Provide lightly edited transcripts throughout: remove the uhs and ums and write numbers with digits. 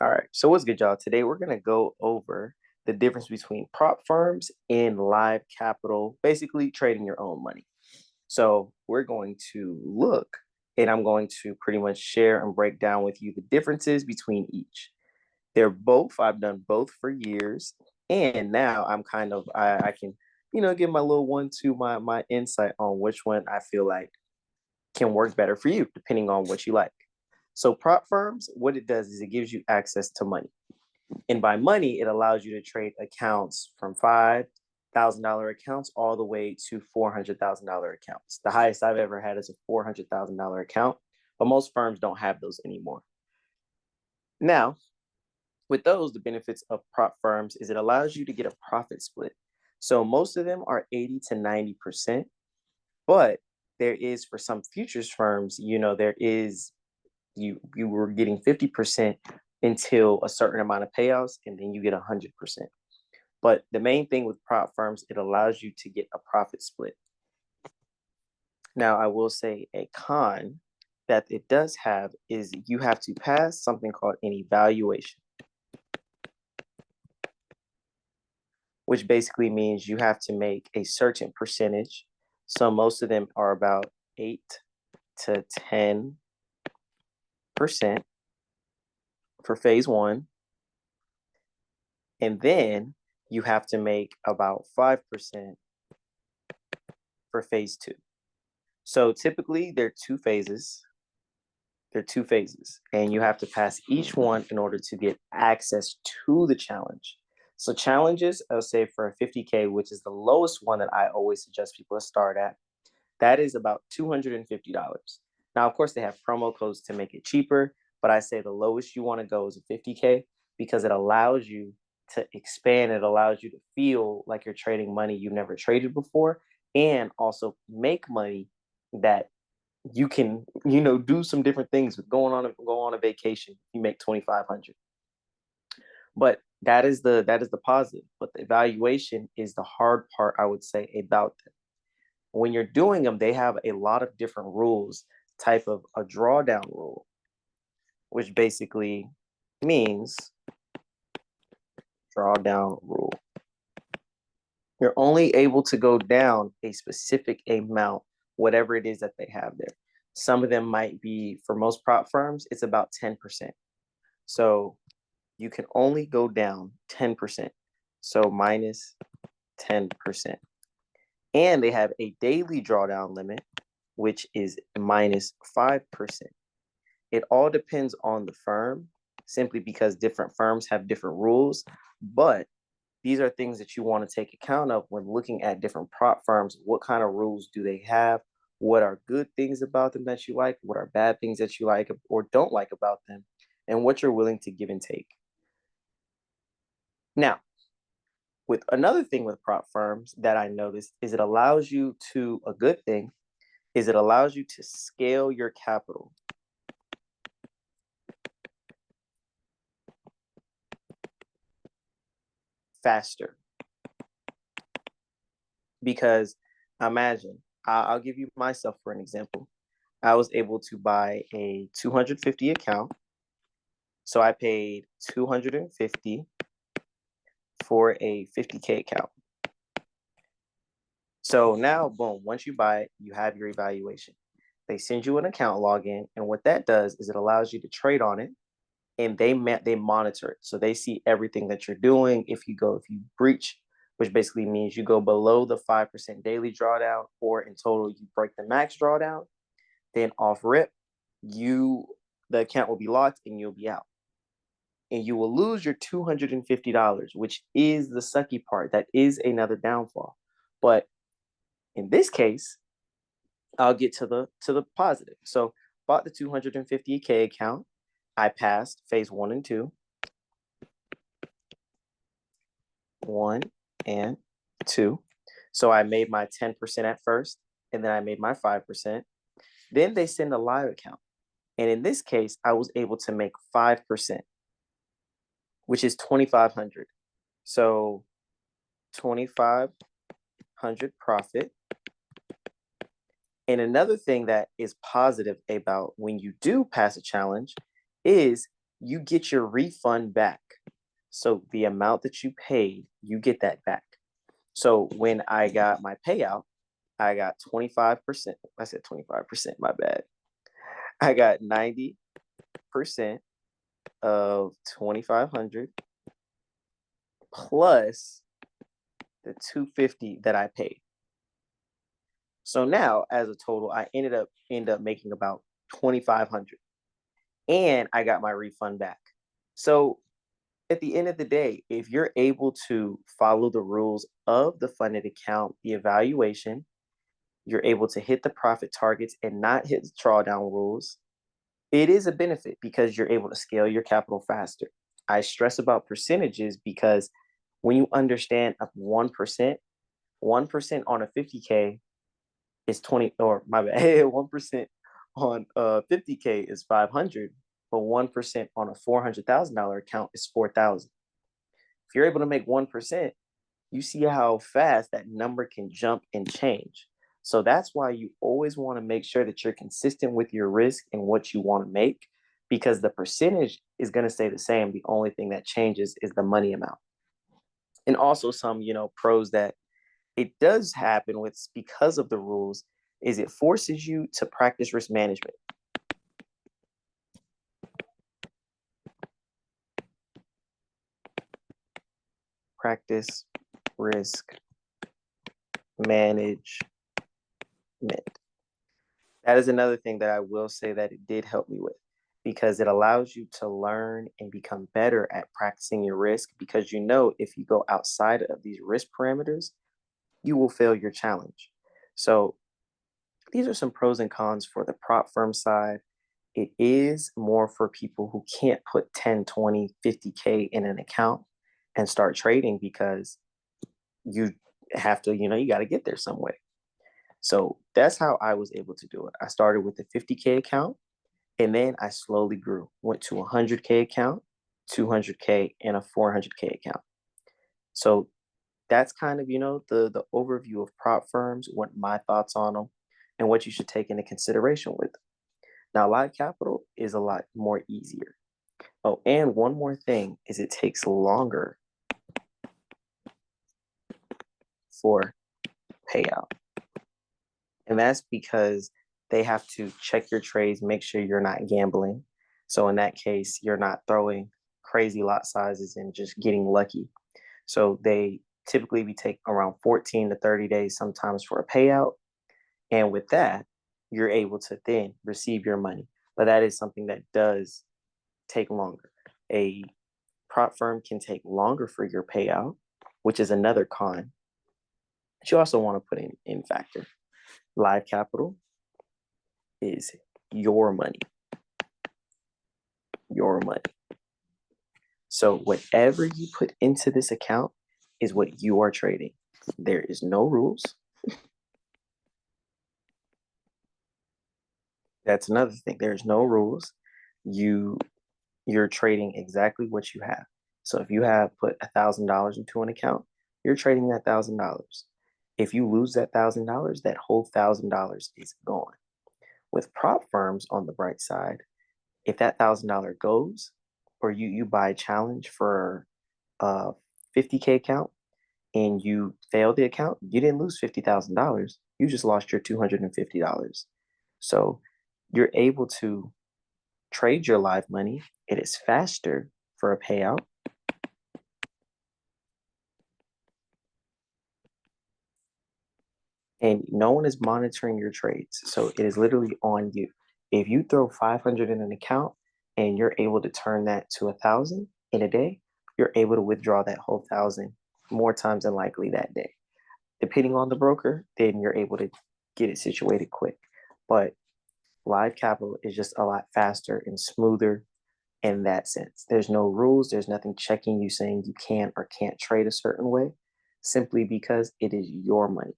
All right. So what's good, y'all? Today we're gonna go over the difference between prop firms and live capital, basically trading your own money. So we're going to look and I'm going to pretty much share and break down with you the differences between each. I've done both for years. And now I'm I can, give my little my insight on which one I feel like can work better for you, depending on what you like. So prop firms, what it does is it gives you access to money. And by money, it allows you to trade accounts from $5,000 accounts all the way to $400,000 accounts. The highest I've ever had is a $400,000 account, but most firms don't have those anymore. Now, with those, the benefits of prop firms is it allows you to get a profit split. So most of them are 80 to 90%, but there is for some futures firms, there is you were getting 50% until a certain amount of payouts, and then you get 100%. But the main thing with prop firms, it allows you to get a profit split. Now, I will say a con that it does have is you have to pass something called an evaluation, which basically means you have to make a certain percentage. So most of them are about 8 to 10% for phase one. And then you have to make about 5% for phase two. So typically there are two phases. And you have to pass each one in order to get access to the challenge. So challenges, I'll say for a 50K, which is the lowest one that I always suggest people to start at, that is about $250. Now, of course, they have promo codes to make it cheaper, but I say the lowest you want to go is a 50K because it allows you to expand. It allows you to feel like you're trading money you've never traded before, and also make money that you can, do some different things with go on a vacation. You make 2,500. But that is the positive. But the evaluation is the hard part, I would say, about them. When you're doing them, they have a lot of different rules, type of a drawdown rule, which basically means drawdown rule. You're only able to go down a specific amount, whatever it is that they have there. Some of them might be, for most prop firms, it's about 10%. So you can only go down 10%. So minus 10%. And they have a daily drawdown limit, which is minus 5%. It all depends on the firm, simply because different firms have different rules. But these are things that you want to take account of when looking at different prop firms. What kind of rules do they have? What are good things about them that you like? What are bad things that you like or don't like about them? And what you're willing to give and take. Now, with another thing with prop firms that I noticed is a good thing is it allows you to scale your capital. Faster. Because imagine, I'll give you myself for an example. I was able to buy a 250 account. So I paid 250 for a 50K account. So now, boom, once you buy it, you have your evaluation. They send you an account login, and what that does is it allows you to trade on it, and they monitor it. So they see everything that you're doing. If you breach, which basically means you go below the 5% daily drawdown, or in total you break the max drawdown, then off rip, the account will be locked and you'll be out. And you will lose your $250, which is the sucky part. That is another downfall. But in this case, I'll get to the positive. So bought the 250K account. I passed phase 1 and 2. 1 and 2. So I made my 10% at first, and then I made my 5%. Then they send a live account. And in this case, I was able to make 5%, which is 2,500. So 2,500 profit. And another thing that is positive about when you do pass a challenge is you get your refund back. So the amount that you paid, you get that back. So when I got my payout, I got 25%. I said 25%, my bad. I got 90% of 2,500 plus the 250 that I paid. So now as a total, I end up making about 2,500 and I got my refund back. So at the end of the day, if you're able to follow the rules of the funded account, the evaluation, you're able to hit the profit targets and not hit the drawdown rules, it is a benefit because you're able to scale your capital faster. I stress about percentages because when you understand up 1% on a 50K is 20, or my bad, 1% on 50K is 500, but 1% on a $400,000 account is 4,000. If you're able to make 1%, you see how fast that number can jump and change. So that's why you always want to make sure that you're consistent with your risk and what you want to make, because the percentage is going to stay the same. The only thing that changes is the money amount. And also some, pros that it does happen with because of the rules is it forces you to practice risk management. Practice risk management. That is another thing that I will say that it did help me with, because it allows you to learn and become better at practicing your risk, because if you go outside of these risk parameters, you will fail your challenge. So these are some pros and cons for the prop firm side. It is more for people who can't put 10, 20, 50K in an account and start trading, because you have to, you got to get there some way. So that's how I was able to do it. I started with a 50K account, and then I slowly grew, went to a 100K account, 200K, and a 400K account. So that's kind of, the overview of prop firms, what my thoughts on them, and what you should take into consideration with them. Now, live capital is a lot more easier. Oh, and one more thing is it takes longer for payout. And that's because they have to check your trades, make sure you're not gambling. So in that case, you're not throwing crazy lot sizes and just getting lucky. So they typically take around 14 to 30 days sometimes for a payout. And with that, you're able to then receive your money. But that is something that does take longer. A prop firm can take longer for your payout, which is another con. But you also want to put in factor. Live capital is your money. Your money. So whatever you put into this account is what you are trading. There is no rules. That's another thing. There's no rules. You're trading exactly what you have. So if you have put $1,000 into an account, you're trading that $1,000. If you lose that $1,000, that whole $1,000 is gone. With prop firms on the bright side, if that $1,000 goes, or you buy a challenge for a 50K account and you fail the account, you didn't lose $50,000. You just lost your $250. So you're able to trade your live money. It is faster for a payout. And no one is monitoring your trades. So it is literally on you. If you throw 500 in an account and you're able to turn that to 1,000 in a day, you're able to withdraw that whole 1,000 more times than likely that day. Depending on the broker, then you're able to get it situated quick. But live capital is just a lot faster and smoother in that sense. There's no rules. There's nothing checking you saying you can or can't trade a certain way, simply because it is your money.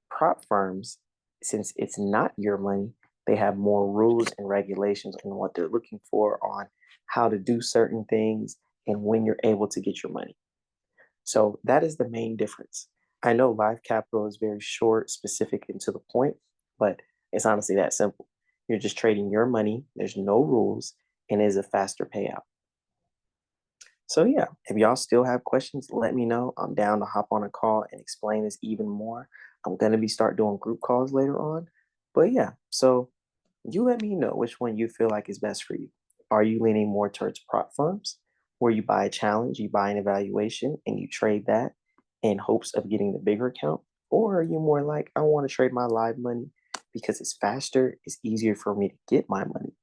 Prop firms, since it's not your money, they have more rules and regulations on what they're looking for, on how to do certain things, and when you're able to get your money. So that is the main difference. I know live capital is very short, specific, and to the point, but it's honestly that simple. You're just trading your money. There's no rules, and is a faster payout. So yeah, if y'all still have questions, let me know. I'm down to hop on a call and explain this even more. I'm gonna be start doing group calls later on. But yeah, so you let me know which one you feel like is best for you. Are you leaning more towards prop firms where you buy a challenge, you buy an evaluation, and you trade that in hopes of getting the bigger account? Or are you more like, I want to trade my live money because it's faster, it's easier for me to get my money,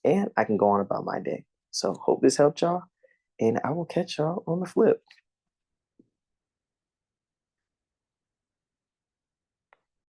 and I can go on about my day. So hope this helped y'all, and I will catch y'all on the flip.